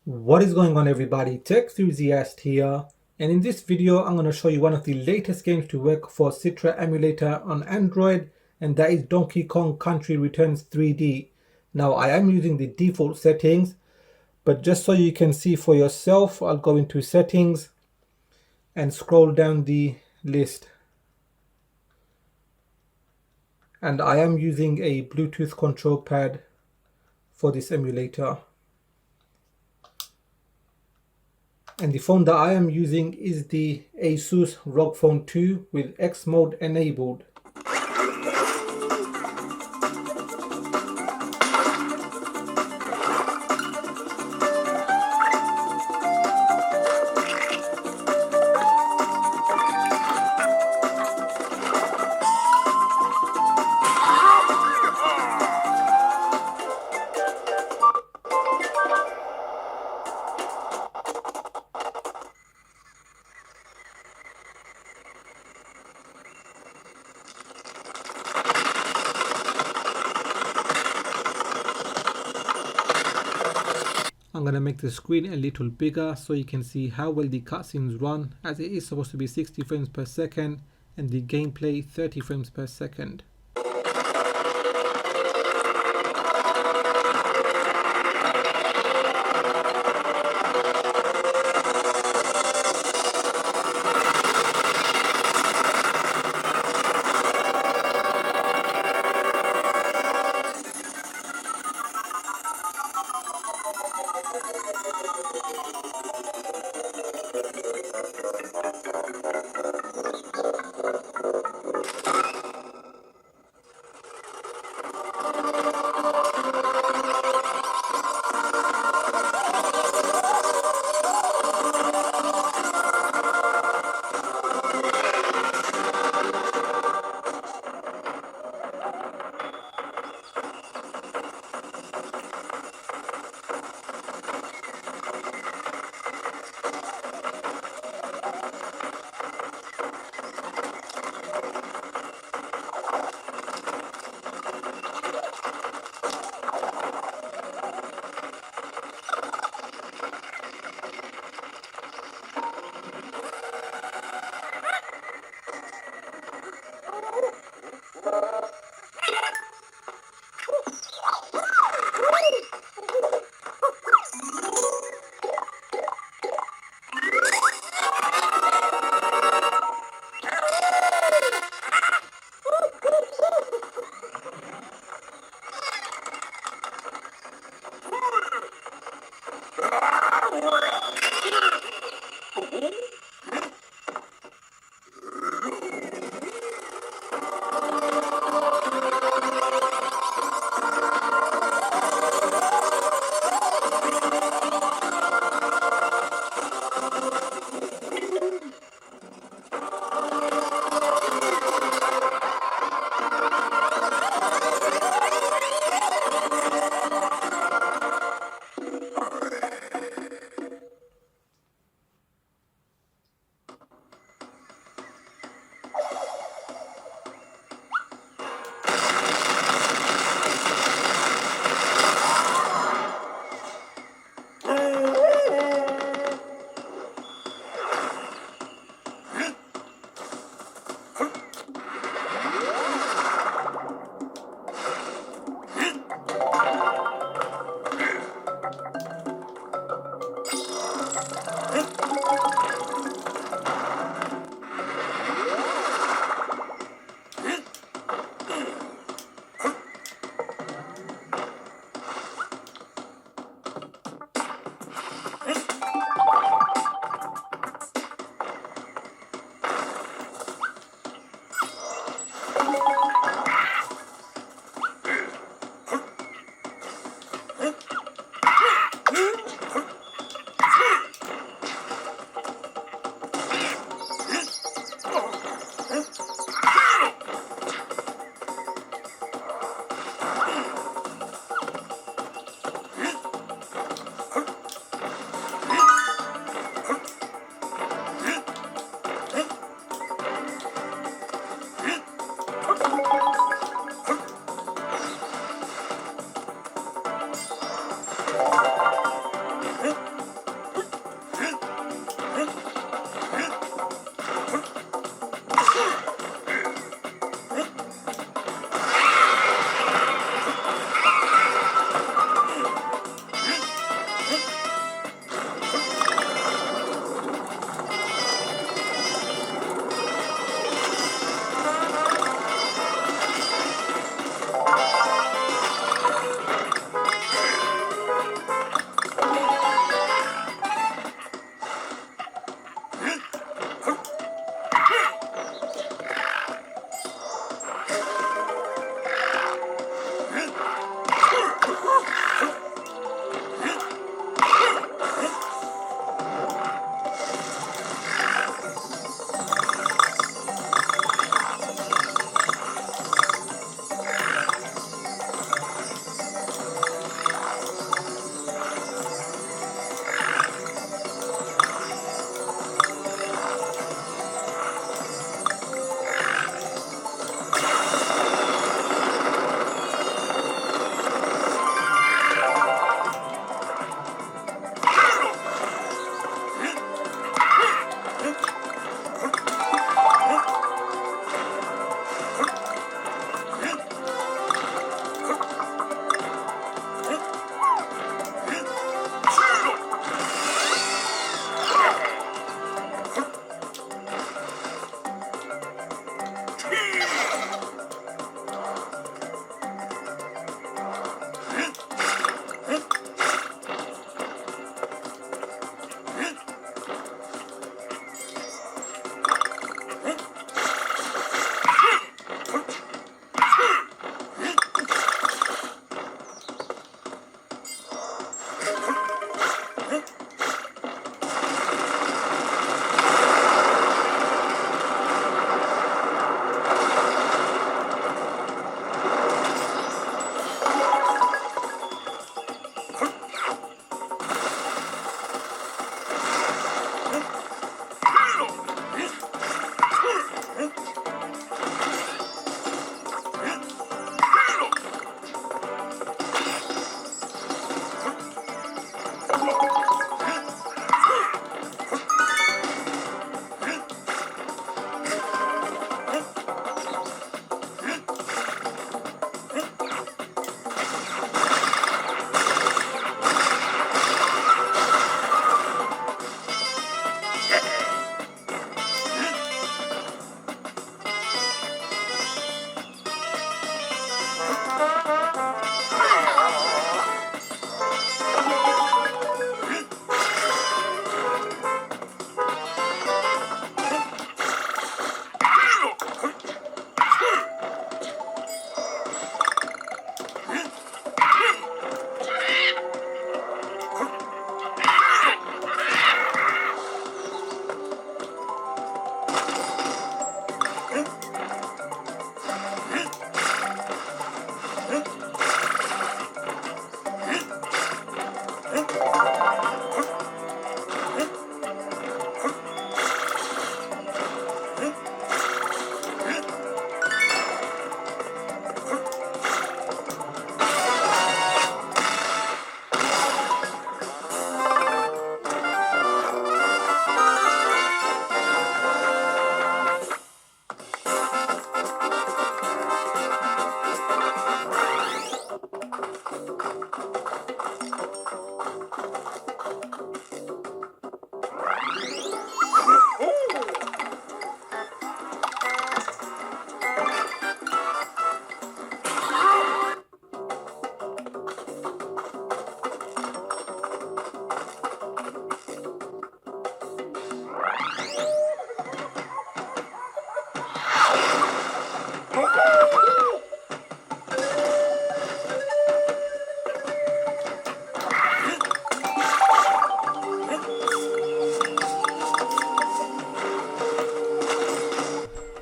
What is going on, everybody? Tech enthusiast here, and in this video I'm going to show you one of the latest games to work for Citra emulator on Android, and that is Donkey Kong Country Returns 3D. Now I am using the default settings, but just so you can see for yourself, I'll go into settings and scroll down the list. And I am using a Bluetooth control pad for this emulator. And the phone that I am using is the Asus Rog Phone 2 with X mode enabled. I'm going to make the screen a little bigger so you can see how well the cutscenes run, as it is supposed to be 60 frames per second and the gameplay 30 frames per second.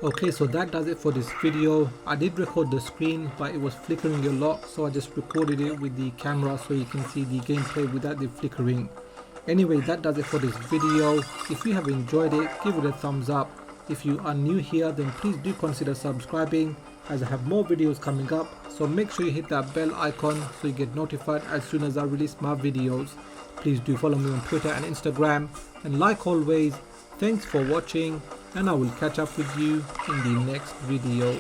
Okay, so that does it for this video. I did record the screen, but it was flickering a lot, so I just recorded it with the camera so you can see the gameplay without the flickering. Anyway, that does it for this video. If you have enjoyed it, give it a thumbs up. If you are new here, then please do consider subscribing, as I have more videos coming up, so make sure you hit that bell icon so you get notified as soon as I release my videos. Please do follow me on Twitter and Instagram, and like always, thanks for watching, and I will catch up with you in the next video.